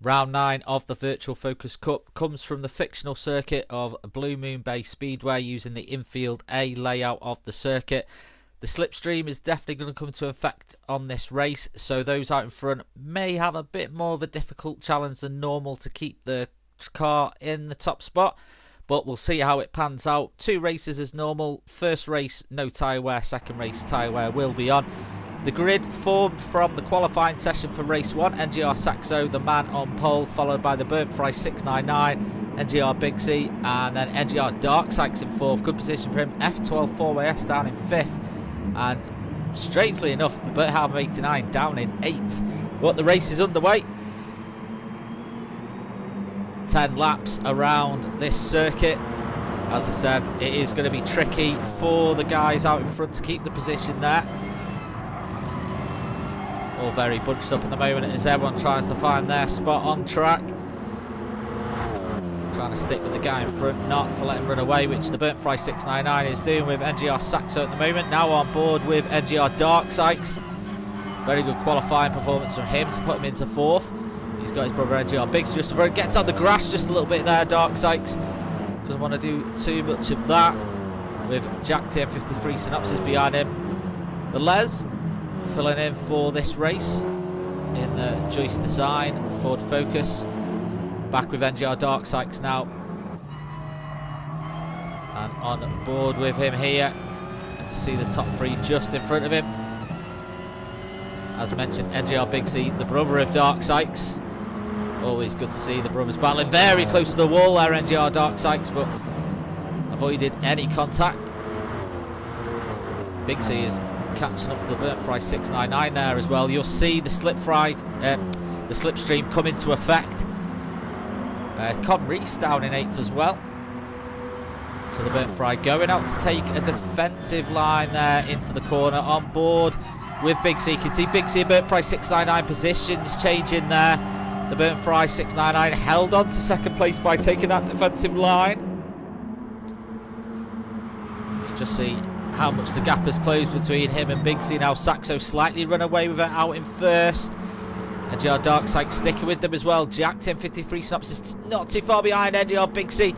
Round 9 of the Virtual Focus Cup comes from the fictional circuit of Blue Moon Bay Speedway using the infield A layout of the circuit. The slipstream is definitely going to come to effect on this race, so those out in front may have a bit more of a difficult challenge than normal to keep the car in the top spot, but we'll see how it pans out. 2 races as normal. First race no tyre wear, second race tyre wear will be on. The grid formed from the qualifying session for race 1, NGR Saxo, the man on pole, followed by the Burnt Fry 699, NGR Big C, and then NGR Dark Sykes in 4th. Good position for him. F12 4WS down in 5th, and strangely enough, the Burt Harbor 89 down in 8th. But the race is underway. 10 laps around this circuit. As I said, it is going to be tricky for the guys out in front to keep the position there. All very bunched up at the moment as everyone tries to find their spot on track. Trying to stick with the guy in front, not to let him run away, which the Burnt Fry 699 is doing with NGR Saxo at the moment. Now on board with NGR Dark Sykes. Very good qualifying performance from him to put him into 4th. He's got his brother NGR Biggs just about, gets on the grass just a little bit there. Dark Sykes doesn't want to do too much of that, with Jack TM53 Synopsis behind him. The Les filling in for this race in the Joyce Design Ford Focus. Back with NGR Dark Sykes now, and on board with him here as you see the top 3 just in front of him. As mentioned, NGR Big C, the brother of Dark Sykes. Always good to see the brothers battling very close to the wall there, NGR Dark Sykes, but avoided any contact. Big C is catching up to the Burnt Fry 699 there as well. You'll see the slipstream come into effect. Con Reese down in 8th as well. So the Burnt Fry going out to take a defensive line there into the corner, on board with Big C. You can see Big C and Burnt Fry 699 positions changing there. The Burnt Fry 699 held on to second place by taking that defensive line. You just see how much the gap has closed between him and Big C. Now Saxo slightly run away with it out in 1st. NGR Dark Sykes sticking with them as well. Jack 1053 Synopsis not too far behind. NGR Big C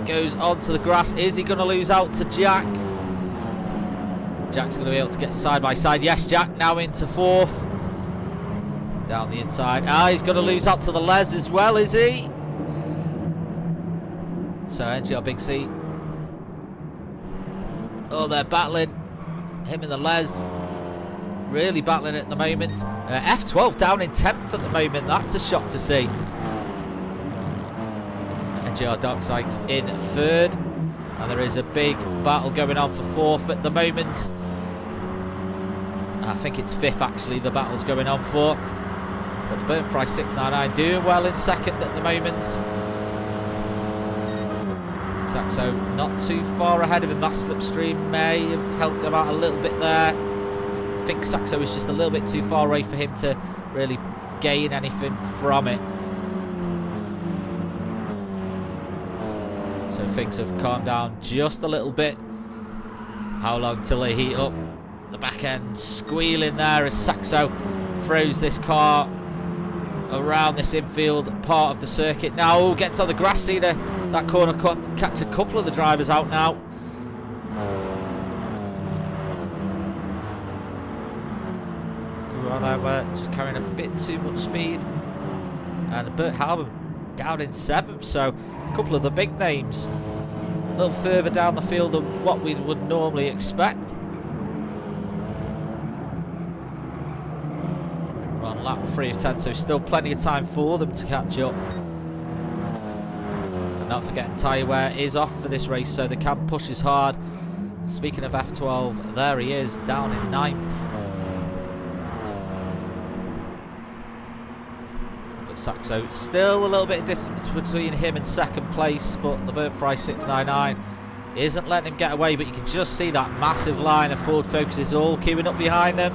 goes onto the grass. Is he going to lose out to Jack? Jack's going to be able to get side by side. Yes, Jack now into 4th. Down the inside. He's going to lose out to the Les as well, is he? So NGR Big C. Oh, they're battling. Him and the Les. Really battling at the moment. F12 down in 10th at the moment. That's a shock to see. NGR Dark Sykes in 3rd. And there is a big battle going on for 4th at the moment. I think it's 5th actually the battle's going on for. But the Burnt Fry 699 doing well in 2nd at the moment. Saxo not too far ahead of him. That slipstream may have helped him out a little bit there. I think Saxo was just a little bit too far away for him to really gain anything from it. So things have calmed down just a little bit. How long till they heat up? The back end squealing there as Saxo throws this car around this infield part of the circuit. Now gets on the grass. See that corner catch a couple of the drivers out now. Go on there, just carrying a bit too much speed. And Burt Harbor down in 7th, so a couple of the big names a little further down the field than what we would normally expect. On lap 3 of 10, so still plenty of time for them to catch up. And not forgetting tyre wear is off for this race, so they can push as hard. Speaking of F12, there he is down in 9th. But Saxo still a little bit of distance between him and 2nd place, but the Burnt Fry 699 isn't letting him get away. But you can just see that massive line of Ford Focuses all queuing up behind them.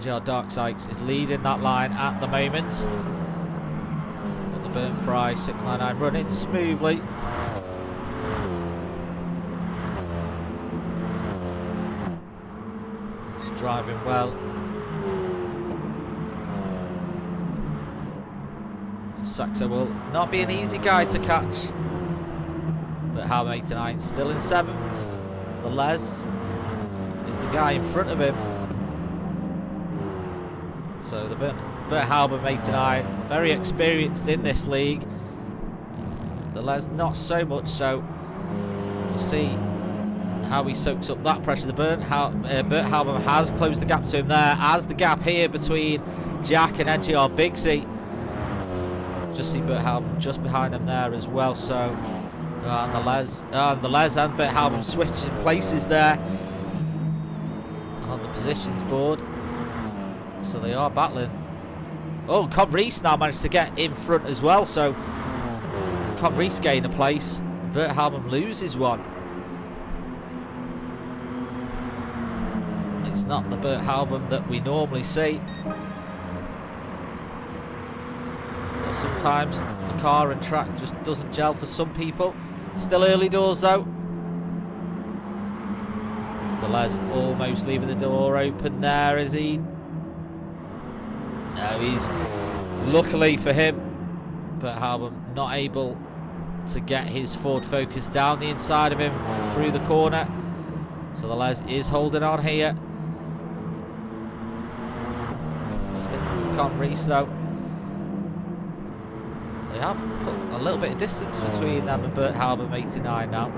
NGR Dark Sykes is leading that line at the moment. But the Burnt Fry 699 running smoothly. He's driving well. Saxo will not be an easy guy to catch. But Halbum 89 still in 7th. The Les is the guy in front of him. So the Bert Halbum 89, very experienced in this league. The Les not so much, so we'll see how he soaks up that pressure. The Bert Halbum has closed the gap to him there, as the gap here between Jack and NGR Bigsy. Just see Bert Halbum just behind him there as well. So and the Les and Bert Halbum switching places there on the positions board. So they are battling. Oh, Con Reese now managed to get in front as well. So Con Reese gain a place. Bert Halbum loses one. It's not the Bert Halbum that we normally see. But sometimes the car and track just doesn't gel for some people. Still early doors though. The Les almost leaving the door open there, is he? No, he's, luckily for him, Bert Halbum not able to get his Ford Focus down the inside of him through the corner. So the Les is holding on here. Sticking with Con Reese though. They have put a little bit of distance between them and Bert Halbum 89 now.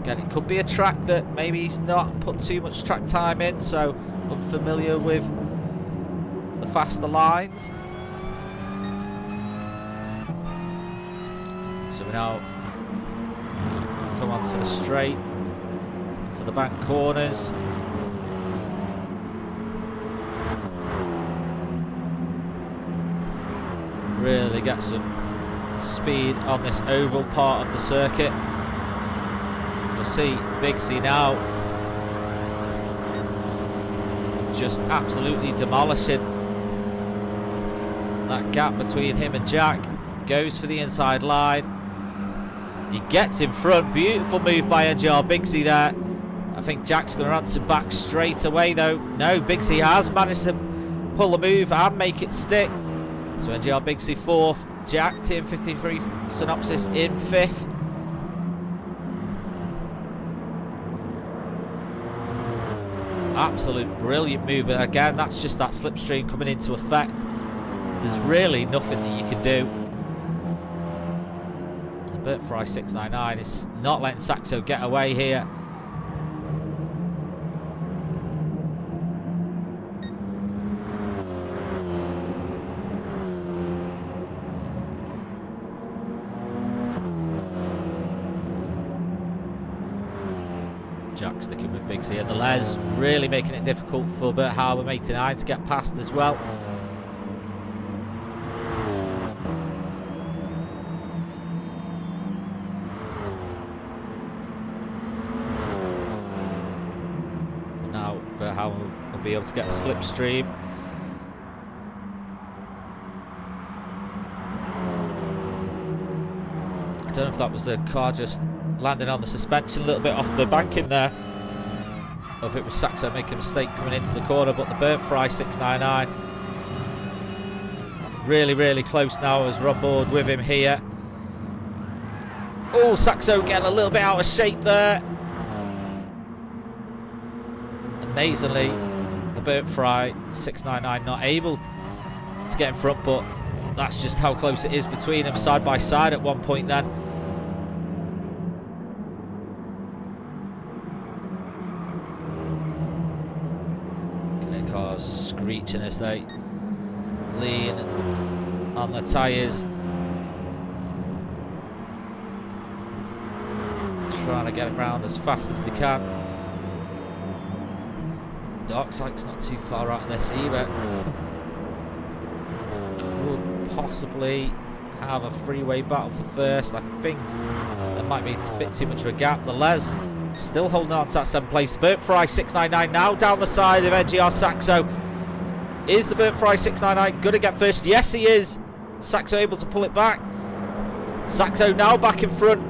Again, it could be a track that maybe he's not put too much track time in, so unfamiliar with the faster lines. So we now come on to the straight, to the bank corners. Really get some speed on this oval part of the circuit. We'll see Bigsy now just absolutely demolishing that gap between him and Jack. Goes for the inside line. He gets in front. Beautiful move by NGR Bigsy there. I think Jack's going to answer back straight away though. No, Bigsy has managed to pull the move and make it stick. So NGR Bigsy 4th, Jack TM53 Synopsis in 5th. Absolute brilliant move, and again that's just that slipstream coming into effect. There's really nothing that you can do. Bert Fry 699 is not letting Saxo get away here. Jack sticking with Bigsy, and the Les really making it difficult for Bert Halbum 89 to get past as well. Now Bert Halbum will be able to get a slipstream. I don't know if that was the car just landing on the suspension a little bit off the banking there, or if it was Saxo making a mistake coming into the corner, but the Burnt Fry 699 really close now as we're on board with him here. Oh, Saxo getting a little bit out of shape there. Amazingly, the Burnt Fry 699 not able to get in front, but that's just how close it is between them side by side at one point then. Cars screeching as they lean on the tyres, trying to get it round as fast as they can. Dark Sykes not too far out of this either. Could possibly have a freeway battle for first. I think there might be a bit too much of a gap. The Les Still holding on to that 7th place. Burnt Fry 699 now down the side of NGR Saxo. Is the Burnt Fry 699 going to get first? Yes, he is. Saxo able to pull it back. Saxo now back in front.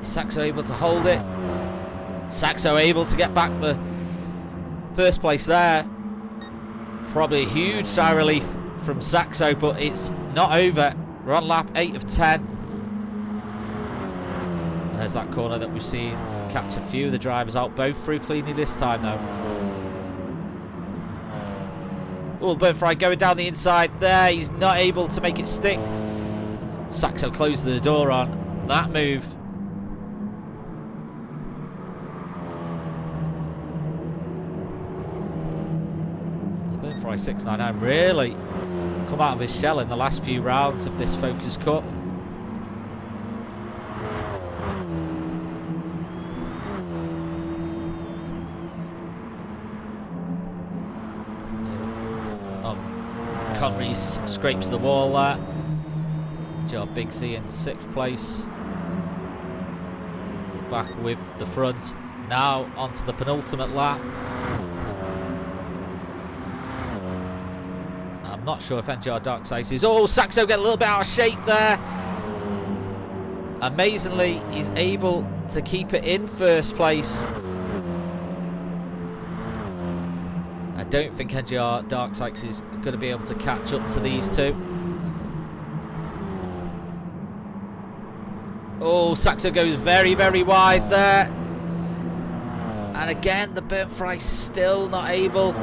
Saxo able to hold it. Saxo able to get back the first place there. Probably a huge sigh of relief from Saxo, but it's not over. We're on lap 8 of 10. There's that corner that we've seen catch a few of the drivers out, both through cleanly this time though. Oh, Burnt Fry going down the inside there. He's not able to make it stick. Saxo closed the door on that move. Burnt Fry 699 really come out of his shell in the last few rounds of this Focus Cup. Connery scrapes the wall there. Job Big C in 6th place. Back with the front. Now onto the penultimate lap. I'm not sure if NGR Darksight is... Oh, Saxo get a little bit out of shape there. Amazingly, he's able to keep it in 1st place. I don't think NGR Darksight is going to be able to catch up to these two. Oh, Saxo goes very, very wide there. And again, the Burnt Fry still not able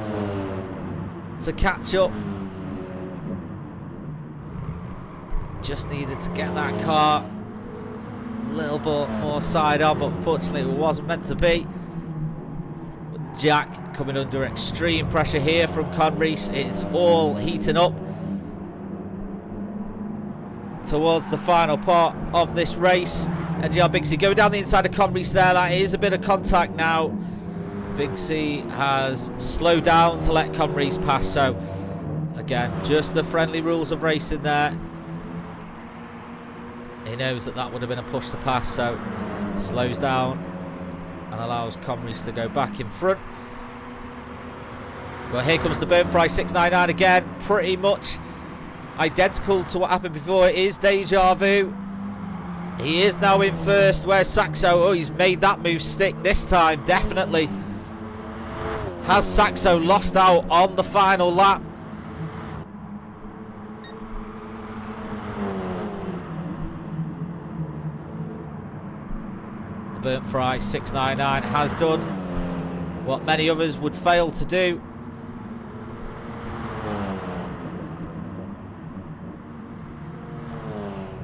to catch up. Just needed to get that car a little bit more side on, but unfortunately it wasn't meant to be. Jack coming under extreme pressure here from Conrees. It's all heating up towards the final part of this race. NGR Big C going down the inside of Conrees there. That is a bit of contact now. Big C has slowed down to let Conrees pass. So again, just the friendly rules of racing there. He knows that that would have been a push to pass, so slows down and allows Conrees to go back in front. But here comes the Burnt Fry 699 again, pretty much identical to what happened before. It is deja vu. He is now in 1st, where's Saxo? Oh, he's made that move stick this time, definitely. Has Saxo lost out on the final lap? Burnt Fry 699 has done what many others would fail to do.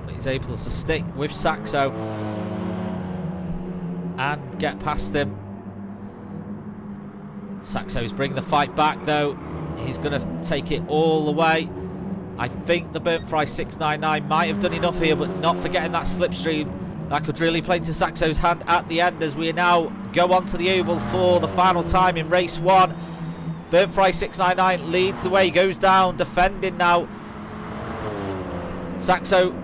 But he's able to stick with Saxo and get past him. Saxo's bringing the fight back though. He's going to take it all the way. I think the Burnt Fry 699 might have done enough here, but not forgetting that slipstream. That could really play to Saxo's hand at the end as we now go on to the oval for the final time in race 1. Burnt Fry 699 leads the way, goes down, defending now. Saxo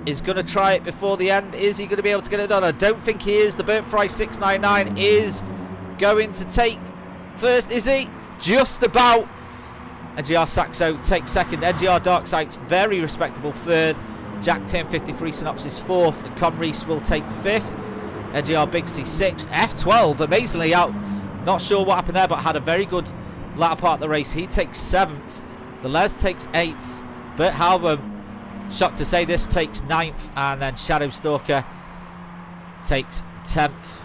is going to try it before the end. Is he going to be able to get it done? I don't think he is. The Burnt Fry 699 is going to take first, is he? Just about. NGR Saxo takes 2nd. NGR Darksight's very respectable 3rd. Jack 1053 Synopsis 4th, and Conrees will take 5th. NGR Big C 6th. F12 amazingly out. Not sure what happened there, but had a very good latter part of the race. He takes 7th. The Les takes 8th. Bert Halbum, shocked to say this, takes 9th, and then Shadow Stalker takes 10th.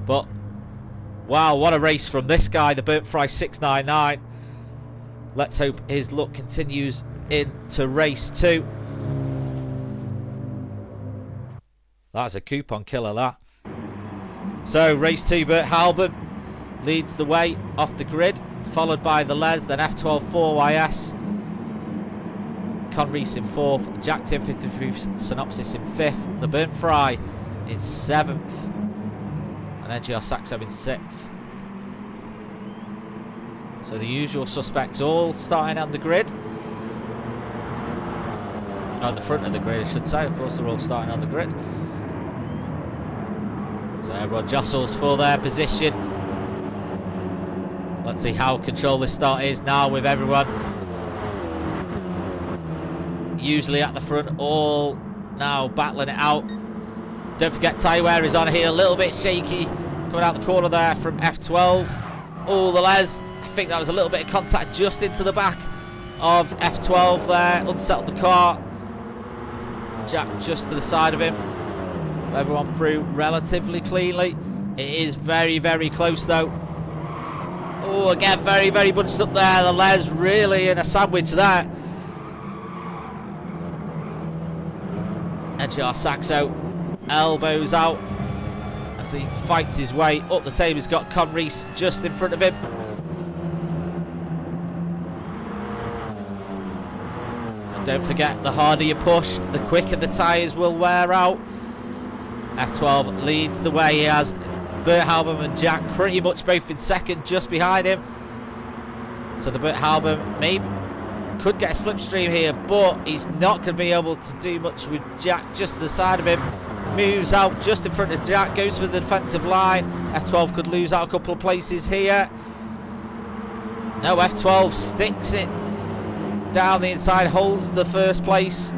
But wow, what a race from this guy, the Burnt Fry 699. Let's hope his luck continues into race 2. That's a coupon killer, that. So race 2, Bert Halbum leads the way off the grid, followed by the Les, then F12 4YS, Conrees in 4th, Jack 1053 Synopsis in 5th, the Burnt Fry in 7th, and NGR Saxo in 6th. So the usual suspects all starting on the grid. at the front of the grid, I should say. Of course, they're all starting on the grid. So everyone jostles for their position. Let's see how controlled this start is now with everyone usually at the front, all now battling it out. Don't forget tyre wear is on here, a little bit shaky coming out the corner there from F12. Oh, the Les, I think that was a little bit of contact just into the back of F12 there, unsettled the car. Jack just to the side of him. Everyone through relatively cleanly. It is very, very close though. Oh, again, very, very bunched up there. The Les really in a sandwich there. NGR Saxo, elbows out as he fights his way up the table. He's got Conrees just in front of him. And don't forget, the harder you push, the quicker the tyres will wear out. F12 leads the way. He has Bert Halbam and Jack pretty much both in second, just behind him. So the Bert Halbam maybe could get a slipstream here, but he's not going to be able to do much with Jack just to the side of him. Moves out just in front of Jack, goes for the defensive line. F12 could lose out a couple of places here. No, F12 sticks it down the inside, holds the first place.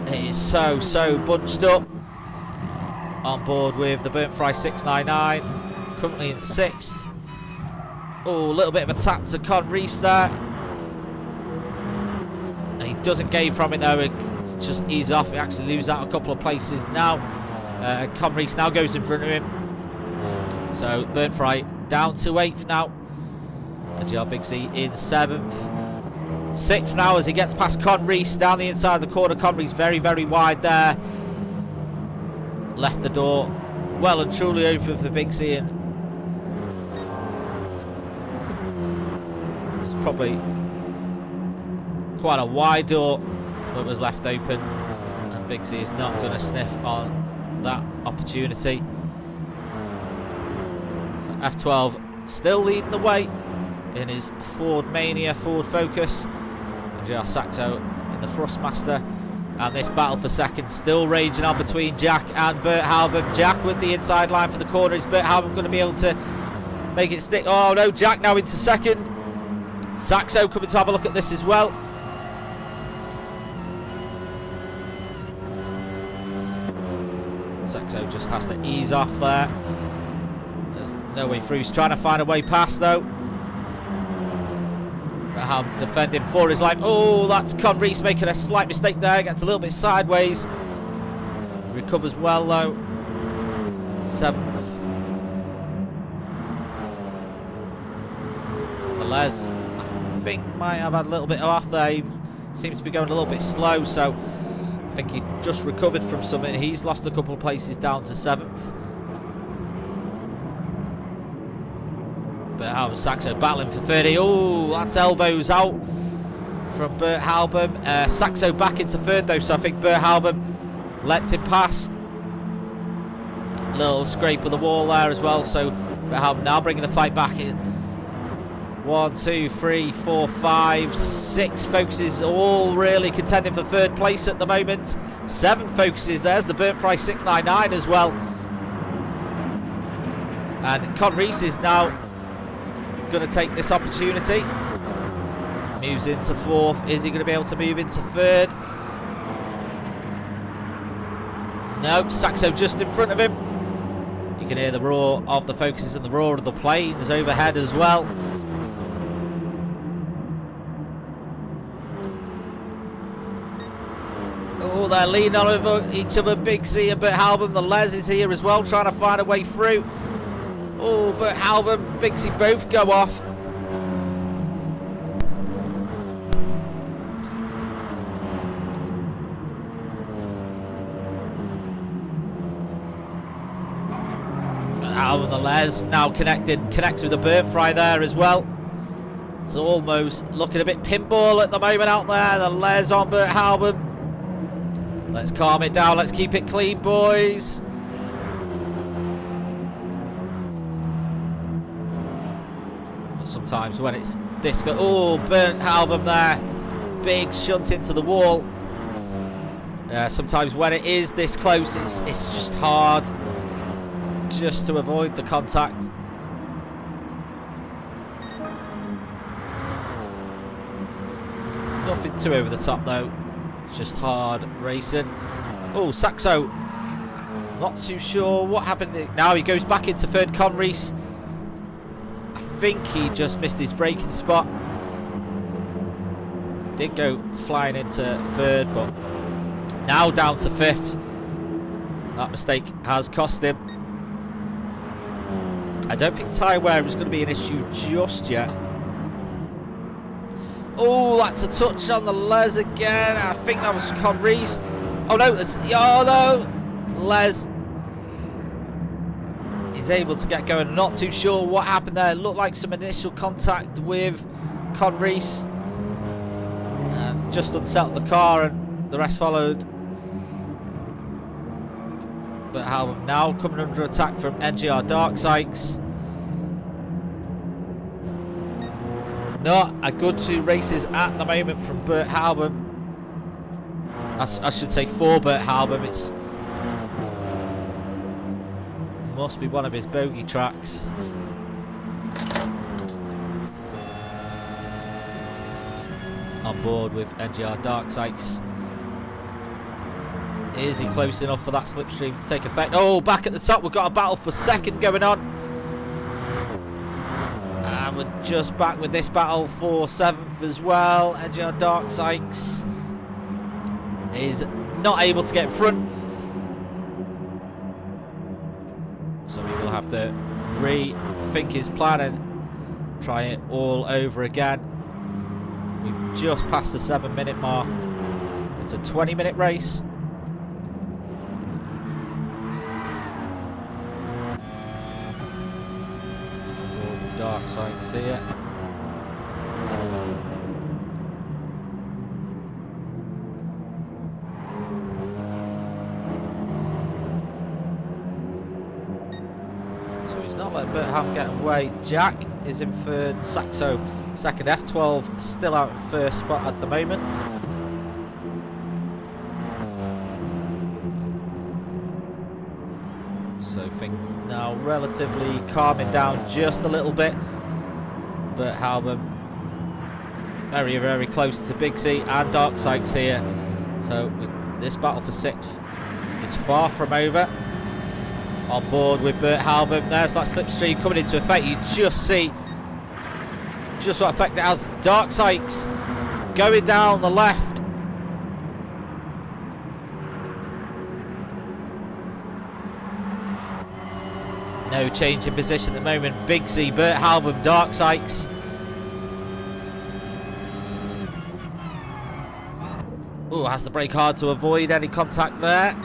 It is so bunched up. On board with the Burnt Fry 699, currently in 6th. Oh, a little bit of a tap to Conrees there. And he doesn't gain from it though, it just ease off. He actually loses out a couple of places now. Conrees now goes in front of him. So Burnt Fry down to 8th now. And GR Big C in 7th. 6th now as he gets past Conrees down the inside of the corner. Conrees very, very wide there. Left the door well and truly open for Big C, and it's probably quite a wide door that was left open, and Big C is not going to sniff on that opportunity. So F12 still leading the way in his Ford Mania, Ford Focus. GR Saxo in the Thrustmaster. And this battle for second still raging on between Jack and Bert Halbam. Jack with the inside line for the corner. Is Bert Halbam going to be able to make it stick? Oh no, Jack now into second. Saxo coming to have a look at this as well. Saxo just has to ease off there. There's no way through. He's trying to find a way past though. Defending for his life. Oh, that's Conrees making a slight mistake there. Gets a little bit sideways. Recovers well though. 7th. The Les, I think, might have had a little bit off there. He seems to be going a little bit slow, so I think he just recovered from something. He's lost a couple of places down to 7th. Bert Halbam, Saxo battling for 30. Oh, that's elbows out from Bert Halbam. Saxo back into third though, so I think Bert Halbam lets him past. Little scrape of the wall there as well, so Bert Halbam now bringing the fight back in. 1, 2, 3, 4, 5, 6 focuses, all really contending for third place at the moment. 7 focuses, there's the Burnt Fry 699 as well. And Conrees is now going to take this opportunity. Moves into 4th. Is he going to be able to move into 3rd? No, Saxo just in front of him. You can hear the roar of the focuses and the roar of the planes overhead as well. Oh, they're leaning on over each other. Big C and Bert Halbam. The Les is here as well, trying to find a way through. Oh, Bert Halbam, Big C both go off. Halbam, the Les now connects with the Burnt Fry there as well. It's almost looking a bit pinball at the moment out there. The Les on Bert Halbam. Let's calm it down. Let's keep it clean, boys. But sometimes when it's this, oh, Bert Halbam there. big shunt into the wall. Sometimes when it is this close, it's just hard just to avoid the contact. Nothing too over the top though. It's just hard racing. Oh, Saxo. Not too sure what happened. Now he goes back into third. Conrees, I think he just missed his braking spot. Did go flying into third, but now down to fifth. That mistake has cost him. I don't think tyre wear is going to be an issue just yet. Oh, that's a touch on the Les again. I think that was Conrees. Oh no, Les is able to get going. Not too sure what happened there. It looked like some initial contact with Conrees. And just unsettled the car, and the rest followed. But Halbum now coming under attack from NGR Dark Sykes. Not a good 2 races at the moment from Bert Halbum. I should say for Bert Halbum. It's must be one of his bogey tracks. On board with NGR Dark Sykes. Is he close enough for that slipstream to take effect? Oh, back at the top, we've got a battle for second going on. And we're just back with this battle for 7th as well. NGR Dark Sykes is not able to get in front. So he will have to rethink his plan and try it all over again. We've just passed the 7-minute mark. It's a 20-minute race. Dark Sykes here. So he's not letting Bert Halbum get away. Jack is in third, Saxo second, F12 still out in first spot at the moment. So things now relatively calming down just a little bit. But Halbum very, very close to Big C and Dark Sykes here. So this battle for 6th is far from over. On board with Bert Halbum. There's that slipstream coming into effect. You just see just what effect it has. Dark Sykes going down the left. No change in position at the moment. Big C, Bert Halbum, Dark Sykes. Oh, has to brake hard to avoid any contact there.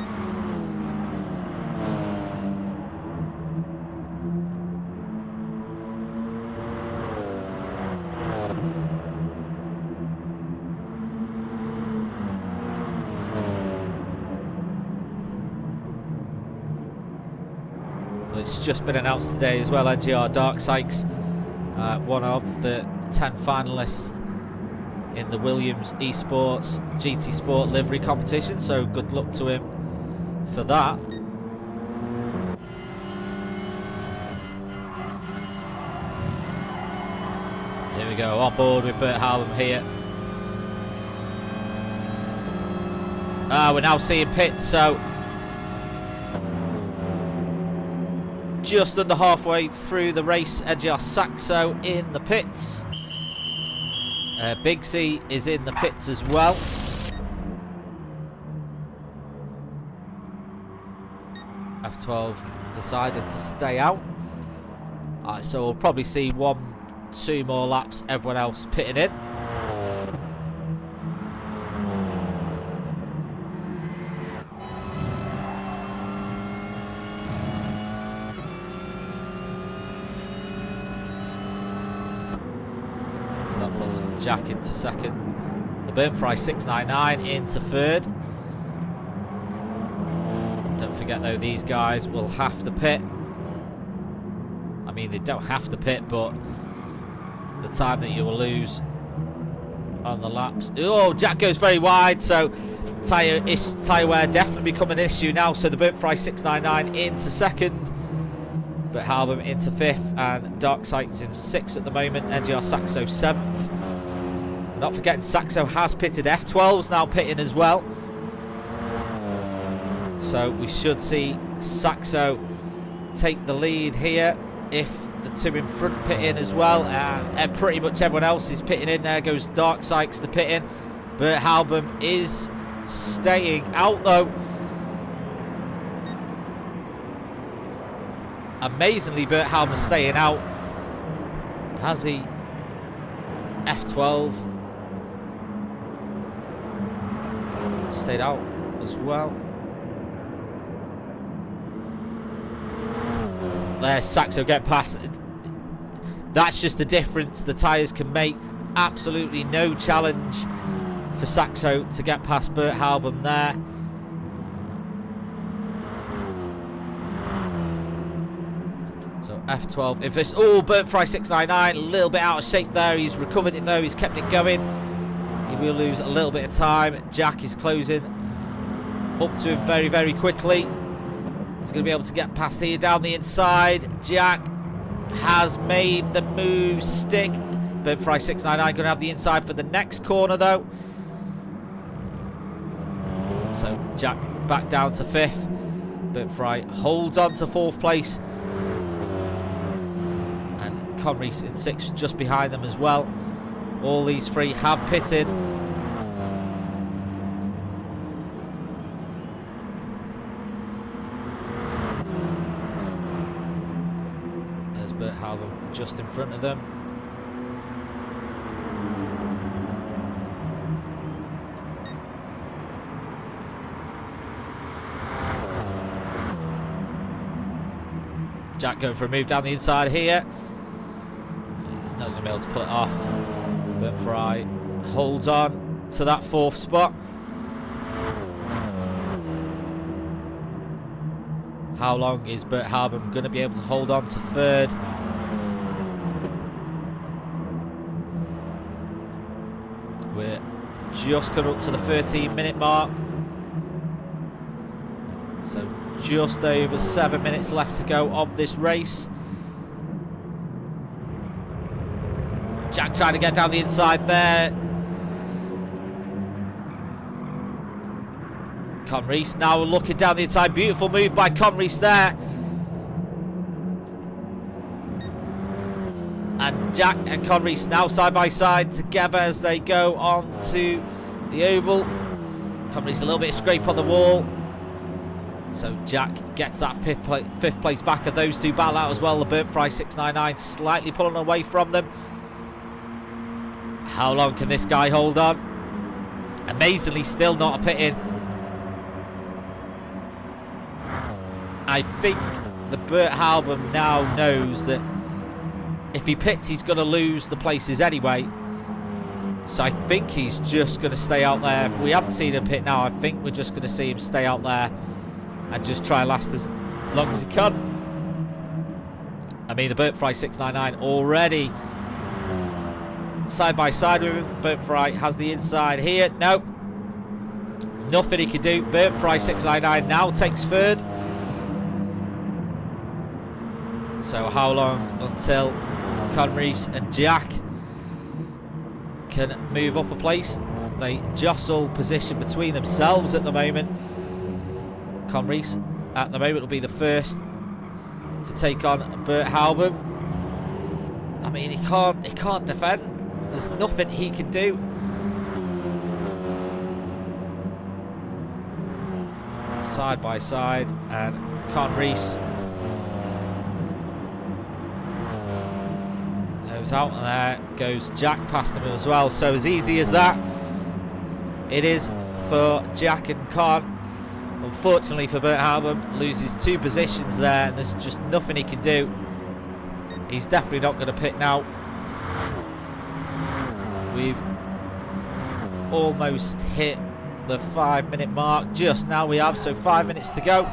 It's just been announced today as well, NGR Dark Sykes, one of the 10 finalists in the Williams Esports GT Sport livery competition, so good luck to him for that. Here we go, on board with Bert Halbum here. We're now seeing pits, so just under halfway through the race, NGR Saxo in the pits. Big C is in the pits as well. F12 decided to stay out. So we'll probably see 1-2 more laps, everyone else pitting in. So that puts Jack into second. The Burnfry 699 into third. Don't forget though, these guys will have to pit. I mean, they don't have to pit, but the time that you will lose on the laps. Oh, Jack goes very wide, so tyre wear definitely become an issue now. So the Burnt Fry 699 into second, but Halbum into fifth, and Dark Sight's in sixth at the moment. NGR Saxo seventh. Not forgetting Saxo has pitted. F12's now pitting as well, so we should see Saxo take the lead here if the two in front pit in as well, and pretty much everyone else is pitting in. There goes Dark Sykes to pit in, but Halbum is staying out though. Amazingly, Bert Halbum staying out. Has he? F12 stayed out as well. There's Saxo getting past. That's just the difference the tyres can make. Absolutely no challenge for Saxo to get past Bert Halbum there. So F12 in first. Oh, Burnt Fry 699, a little bit out of shape there. He's recovered it though, he's kept it going. He will lose a little bit of time. Jack is closing up to him very, very quickly. He's going to be able to get past here down the inside. Jack has made the move stick. Burnt Fry 699 going to have the inside for the next corner though. So Jack back down to fifth. Burnt Fry holds on to fourth place. And Conrees in sixth, just behind them as well. All these three have pitted. Bert Halbum just in front of them. Jack going for a move down the inside here. He's not going to be able to pull it off. Burnt Fry holds on to that fourth spot. How long is Bert Halbum going to be able to hold on to third? We're just coming up to the 13-minute mark. So just over 7 minutes left to go of this race. Jack trying to get down the inside there. Conrees now looking down the inside. Beautiful move by Conrees there. And Jack and Conrees now side by side together as they go on to the oval. Conrees a little bit of scrape on the wall. So Jack gets that fifth place back, of those two battle out as well. The Burnt Fry 699 slightly pulling away from them. How long can this guy hold on? Amazingly still not a pit in. I think the Bert Halbum now knows that if he pits, he's going to lose the places anyway. So I think he's just going to stay out there. If we haven't seen him pit now, I think we're just going to see him stay out there and just try and last as long as he can. I mean, the Burnt Fry 699 already side by side with him. Burnt Fry has the inside here. Nope. Nothing he can do. Burnt Fry 699 now takes third. So how long until Conrees and Jack can move up a place? They jostle position between themselves at the moment. Conrees at the moment will be the first to take on Bert Halbum. I mean, he can't defend. There's nothing he can do. Side by side, and Conrees out, and there goes Jack past him as well. So as easy as that it is for Jack and Con. Unfortunately for Bert Halbum, loses two positions there, and there's just nothing he can do. He's definitely not going to pit now. We've almost hit the 5-minute mark just now. We have, so 5 minutes to go.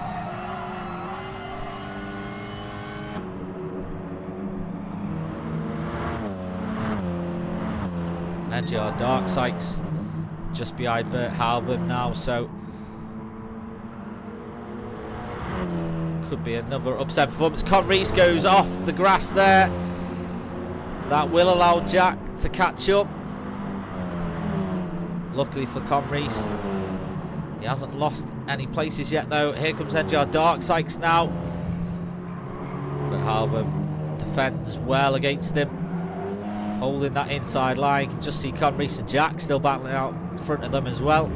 NGR Dark Sykes just behind Bert Halbum now, so could be another upset performance. Conrees goes off the grass there. That will allow Jack to catch up. Luckily for Conrees, he hasn't lost any places yet though. Here comes NGR Dark Sykes now. But Halbum defends well against him, holding that inside line. You can just see Conrees and Jack still battling out in front of them as well.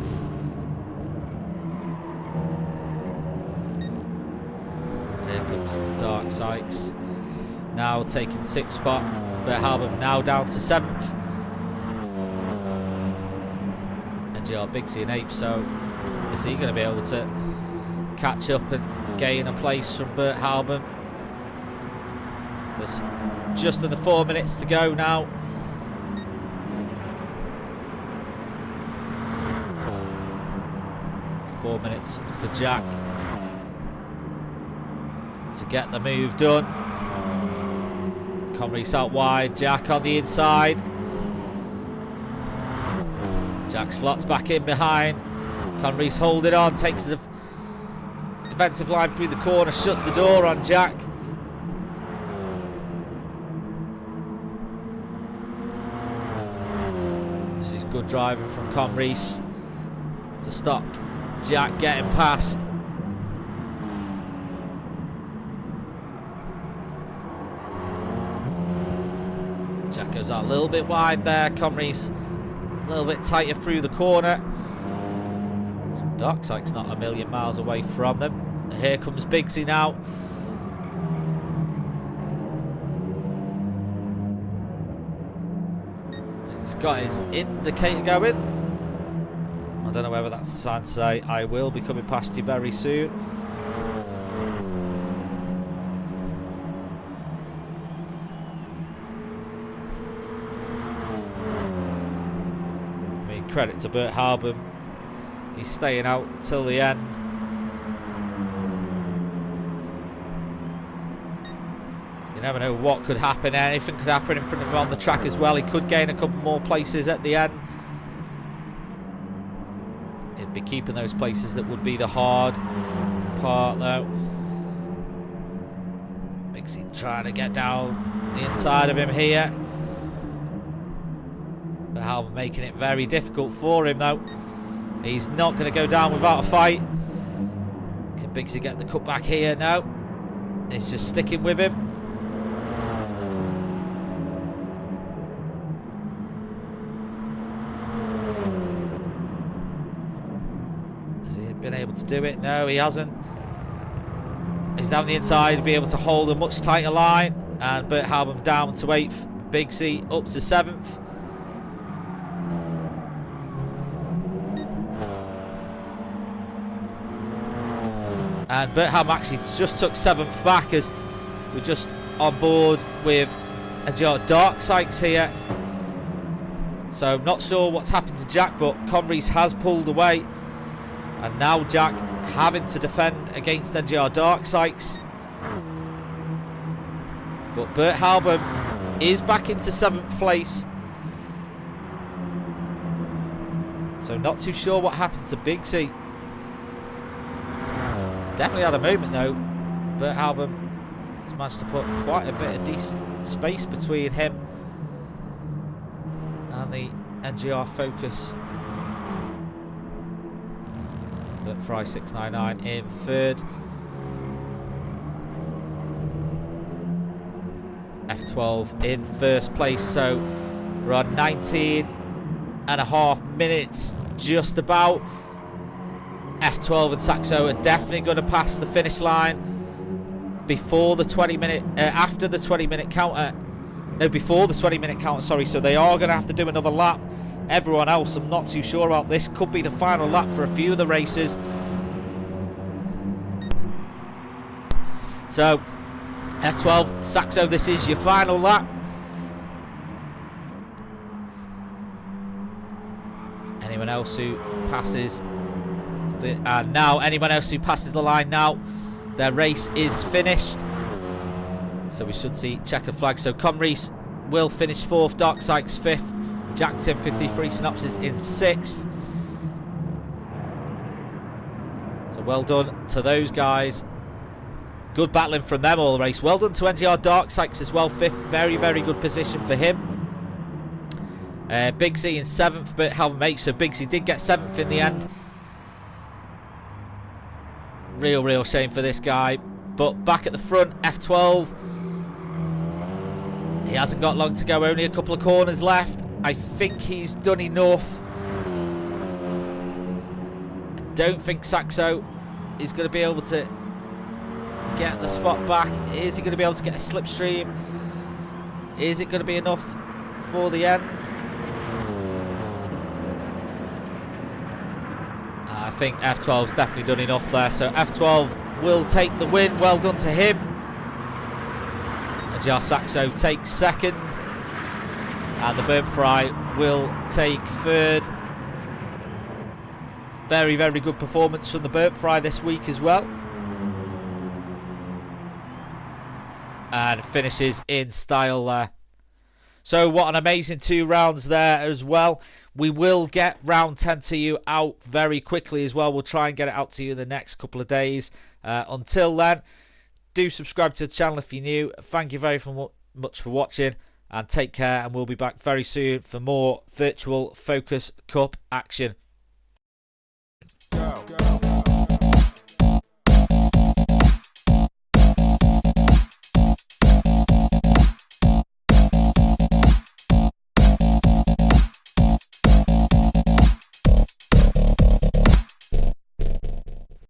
Here comes Dark Sykes, now taking 6th spot. But Halbum now down to 7th. NGR Bigsy in 8th, so is he going to be able to catch up and gain a place from Bert Halbum? There's just under 4 minutes to go now. Four minutes for Jack to get the move done. Conrees out wide, Jack on the inside. Jack slots back in behind. Conrees holding on, takes the defensive line through the corner, shuts the door on Jack. This is good driving from Conrees to stop Jack getting past. Jack goes out a little bit wide there. Conrees a little bit tighter through the corner. Dark Sykes not a million miles away from them. Here comes Bigsy now. He's got his indicator going. I don't know whether that's a sign to say I will be coming past you very soon. I mean, credit to Bert Halbum. He's staying out till the end. You never know what could happen. Anything could happen in front of him on the track as well. He could gain a couple more places at the end. He'd be keeping those places that would be the hard part though. Bigsy trying to get down the inside of him here. But Halbum making it very difficult for him though. He's not going to go down without a fight. Can Bigsy get the cut back here? No. It's just sticking with him. Has he been able to do it? No, he hasn't. He's down the inside to be able to hold a much tighter line. And Bert Halbum down to 8th. Bigsy up to 7th. And Bert Halbum actually just took 7th back as we're just on board with NGR Dark Sykes here. So not sure what's happened to Jack, but Conrees has pulled away. And now Jack having to defend against NGR Dark Sykes. But Bert Halbum is back into 7th place. So not too sure what happened to Bigsy. Definitely had a moment though. Bert Halbum has managed to put quite a bit of decent space between him and the NGR Focus. Bert Fry 699 in 3rd. F12 in 1st place. So we're on 19.5 minutes just about. F12 and Saxo are definitely going to pass the finish line before the 20-minute, after the 20-minute counter. No, before the 20-minute counter, sorry. So they are going to have to do another lap. Everyone else, I'm not too sure about. This could be the final lap for a few of the races. So, F12, Saxo, this is your final lap. Anyone else who passes... And now anyone else who passes the line now, their race is finished. So we should see checkered flag. So Conrees will finish 4th, Dark Sykes 5th, Jack Tim 53 Synopsis in 6th. So well done to those guys. Good battling from them all the race. Well done to NTR Dark Sykes as well, 5th. Very, very good position for him. Bigsy in 7th, but Halvin Mate, so Bigsy did get 7th in the end. Real shame for this guy. But back at the front, F12. He hasn't got long to go, only a couple of corners left. I think he's done enough. I don't think Saxo is going to be able to get the spot back. Is he going to be able to get a slipstream? Is it going to be enough for the end? I think F12's definitely done enough there, so F12 will take the win. Well done to him. Jar Saxo takes 2nd, and the Burnt Fry will take 3rd. Very good performance from the Burnt Fry this week as well, and finishes in style there. So what an amazing 2 rounds there as well. We will get round 10 to you out very quickly as well. We'll try and get it out to you in the next couple of days. Until then, do subscribe to the channel if you're new. Thank you very much for watching, and take care, and we'll be back very soon for more Virtual Focus Cup action.